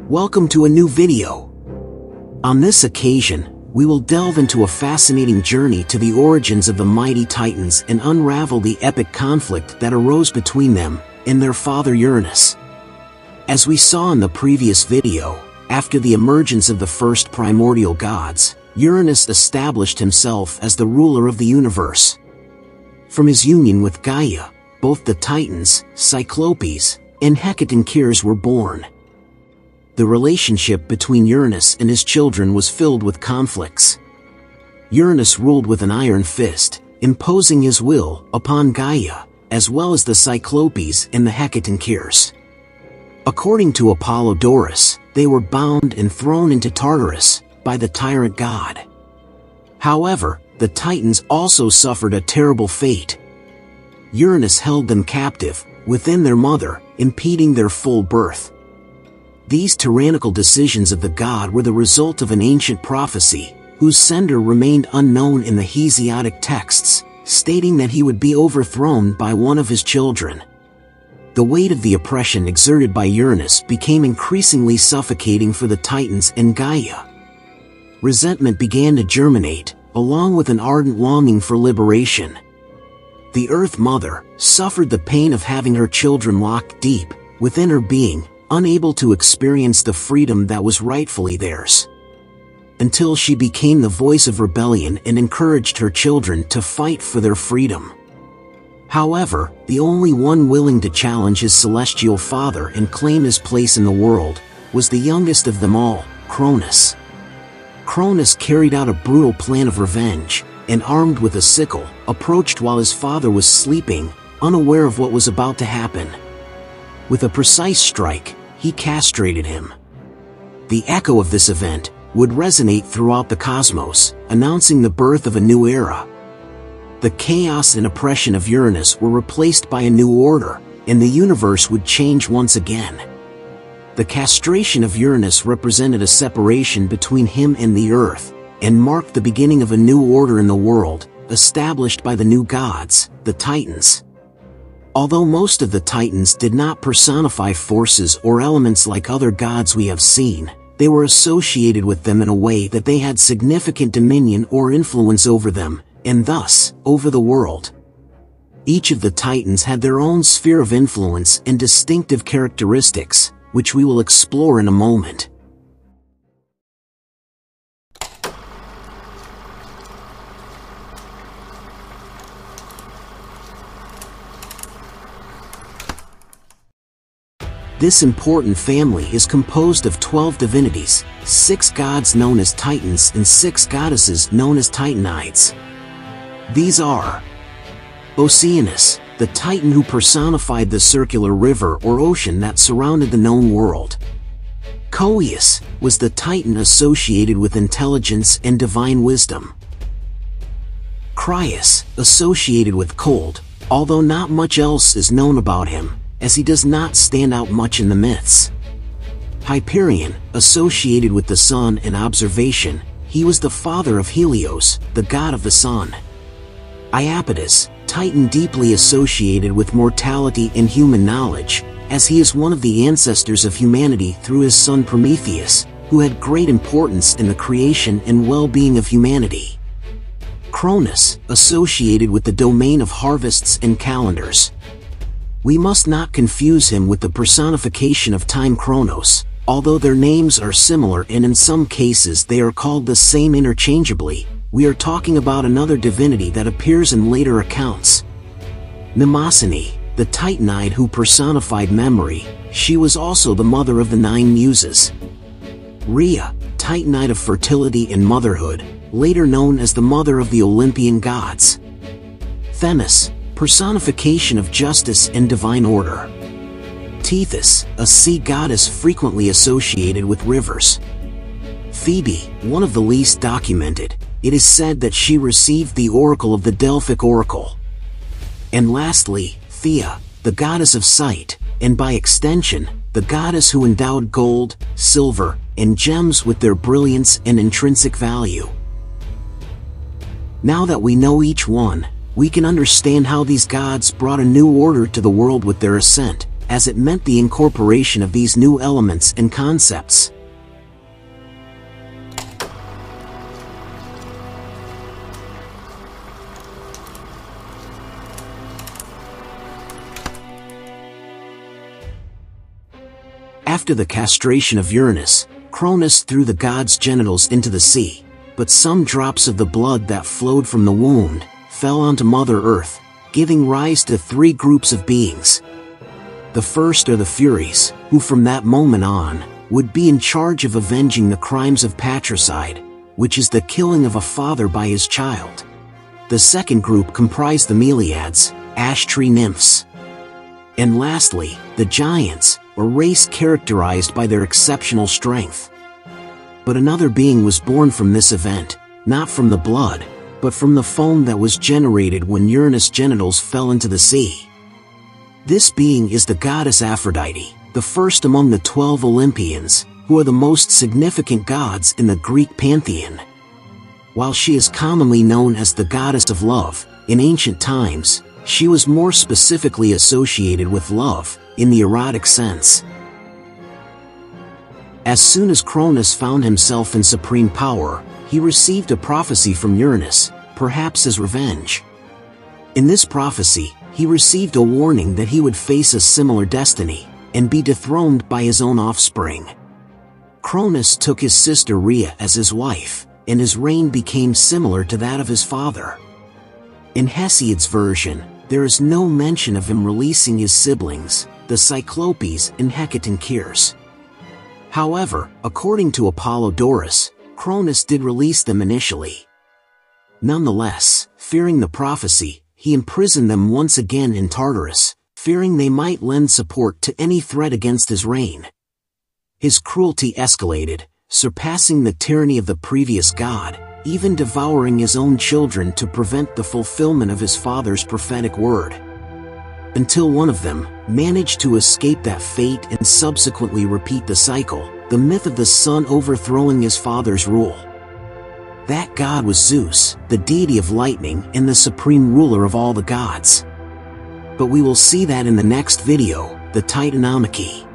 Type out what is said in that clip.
Welcome to a new video. On this occasion, we will delve into a fascinating journey to the origins of the mighty Titans and unravel the epic conflict that arose between them and their father Uranus. As we saw in the previous video, after the emergence of the first primordial gods, Uranus established himself as the ruler of the universe. From his union with Gaia, both the Titans, Cyclopes, and Hecatoncheires were born. The relationship between Uranus and his children was filled with conflicts. Uranus ruled with an iron fist, imposing his will upon Gaia, as well as the Cyclopes and the Hecatoncheires. According to Apollodorus, they were bound and thrown into Tartarus by the tyrant god. However, the Titans also suffered a terrible fate. Uranus held them captive within their mother, impeding their full birth. These tyrannical decisions of the god were the result of an ancient prophecy, whose sender remained unknown in the Hesiodic texts, stating that he would be overthrown by one of his children. The weight of the oppression exerted by Uranus became increasingly suffocating for the Titans and Gaia. Resentment began to germinate, along with an ardent longing for liberation. The Earth Mother suffered the pain of having her children locked deep within her being, unable to experience the freedom that was rightfully theirs. Until she became the voice of rebellion and encouraged her children to fight for their freedom. However, the only one willing to challenge his celestial father and claim his place in the world was the youngest of them all, Cronus. Cronus carried out a brutal plan of revenge, and armed with a sickle, approached while his father was sleeping, unaware of what was about to happen. With a precise strike, he castrated him. The echo of this event would resonate throughout the cosmos, announcing the birth of a new era. The chaos and oppression of Uranus were replaced by a new order, and the universe would change once again. The castration of Uranus represented a separation between him and the Earth, and marked the beginning of a new order in the world, established by the new gods, the Titans. Although most of the Titans did not personify forces or elements like other gods we have seen, they were associated with them in a way that they had significant dominion or influence over them, and thus, over the world. Each of the Titans had their own sphere of influence and distinctive characteristics, which we will explore in a moment. This important family is composed of 12 divinities, 6 gods known as Titans and 6 goddesses known as Titanides. These are Oceanus, the Titan who personified the circular river or ocean that surrounded the known world. Coeus was the Titan associated with intelligence and divine wisdom. Crius, associated with cold, although not much else is known about him, as he does not stand out much in the myths. Hyperion, associated with the sun and observation, he was the father of Helios, the god of the sun. Iapetus, Titan deeply associated with mortality and human knowledge, as he is one of the ancestors of humanity through his son Prometheus, who had great importance in the creation and well-being of humanity. Cronus, associated with the domain of harvests and calendars. We must not confuse him with the personification of time Kronos, although their names are similar and in some cases they are called the same interchangeably. We are talking about another divinity that appears in later accounts. Mnemosyne, the Titanide who personified memory, she was also the mother of the 9 muses. Rhea, Titanide of fertility and motherhood, later known as the mother of the Olympian gods. Themis, personification of justice and divine order. Tethys, a sea goddess frequently associated with rivers. Phoebe, one of the least documented, it is said that she received the oracle of the Delphic oracle. And lastly, Thea, the goddess of sight, and by extension, the goddess who endowed gold, silver, and gems with their brilliance and intrinsic value. Now that we know each one, we can understand how these gods brought a new order to the world with their ascent, as it meant the incorporation of these new elements and concepts. After the castration of Uranus, Cronus threw the god's genitals into the sea, but some drops of the blood that flowed from the wound fell onto Mother Earth, giving rise to three groups of beings. The first are the Furies, who from that moment on would be in charge of avenging the crimes of patricide, which is the killing of a father by his child. The second group comprised the Meliads, ash tree nymphs. And lastly, the Giants, a race characterized by their exceptional strength. But another being was born from this event, not from the blood, but from the foam that was generated when Uranus' genitals fell into the sea. This being is the goddess Aphrodite, the first among the 12 Olympians, who are the most significant gods in the Greek pantheon. While she is commonly known as the goddess of love, in ancient times, she was more specifically associated with love, in the erotic sense. As soon as Cronus found himself in supreme power, he received a prophecy from Uranus, perhaps as revenge. In this prophecy, he received a warning that he would face a similar destiny, and be dethroned by his own offspring. Cronus took his sister Rhea as his wife, and his reign became similar to that of his father. In Hesiod's version, there is no mention of him releasing his siblings, the Cyclopes and Hecatoncheires. However, according to Apollodorus, Cronus did release them initially. Nonetheless, fearing the prophecy, he imprisoned them once again in Tartarus, fearing they might lend support to any threat against his reign. His cruelty escalated, surpassing the tyranny of the previous god, even devouring his own children to prevent the fulfillment of his father's prophetic word. Until one of them managed to escape that fate and subsequently repeat the cycle, the myth of the son overthrowing his father's rule. That god was Zeus, the deity of lightning and the supreme ruler of all the gods. But we will see that in the next video, the Titanomachy.